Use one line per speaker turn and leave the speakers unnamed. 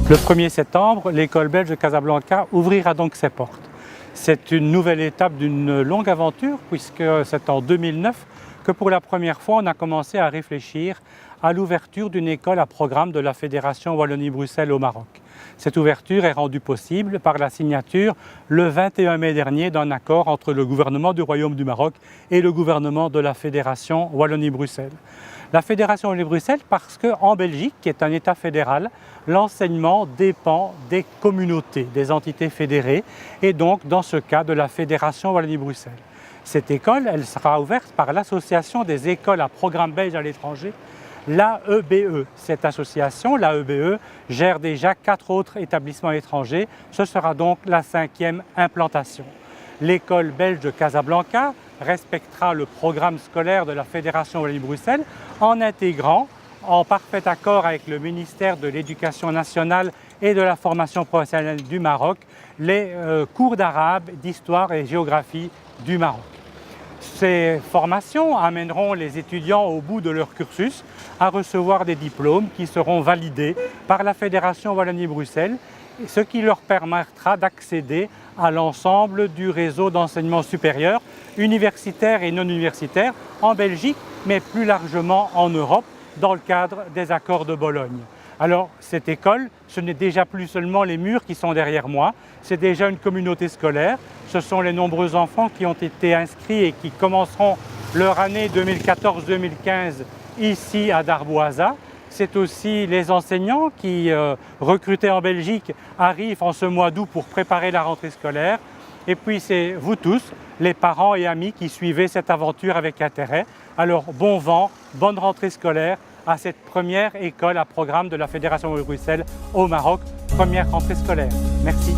Le 1er septembre, l'école belge de Casablanca ouvrira donc ses portes. C'est une nouvelle étape d'une longue aventure puisque c'est en 2009 que pour la première fois on a commencé à réfléchir à l'ouverture d'une école à programme de la Fédération Wallonie-Bruxelles au Maroc. Cette ouverture est rendue possible par la signature le 21 mai dernier d'un accord entre le gouvernement du Royaume du Maroc et le gouvernement de la Fédération Wallonie-Bruxelles. La Fédération Wallonie-Bruxelles parce qu'en Belgique, qui est un État fédéral, l'enseignement dépend des communautés, des entités fédérées et donc dans ce cas de la Fédération Wallonie-Bruxelles. Cette école, elle sera ouverte par l'Association des écoles à programme belge à l'étranger, l'AEBE. Cette association, l'AEBE, gère déjà 4 autres établissements étrangers. Ce sera donc la 5e implantation. L'école belge de Casablanca respectera le programme scolaire de la Fédération Wallonie-Bruxelles en intégrant, en parfait accord avec le ministère de l'Éducation nationale et de la formation professionnelle du Maroc, les cours d'arabe, d'histoire et géographie du Maroc. Ces formations amèneront les étudiants au bout de leur cursus à recevoir des diplômes qui seront validés par la Fédération Wallonie-Bruxelles, ce qui leur permettra d'accéder à l'ensemble du réseau d'enseignement supérieur, universitaire et non universitaire, en Belgique, mais plus largement en Europe, dans le cadre des accords de Bologne. Alors cette école, ce n'est déjà plus seulement les murs qui sont derrière moi, c'est déjà une communauté scolaire, ce sont les nombreux enfants qui ont été inscrits et qui commenceront leur année 2014-2015 ici à Darboisa. C'est aussi les enseignants qui, recrutés en Belgique, arrivent en ce mois d'août pour préparer la rentrée scolaire. Et puis c'est vous tous, les parents et amis qui suivez cette aventure avec intérêt. Alors bon vent, bonne rentrée scolaire à cette première école à programme de la Fédération de Bruxelles au Maroc, première rentrée scolaire. Merci.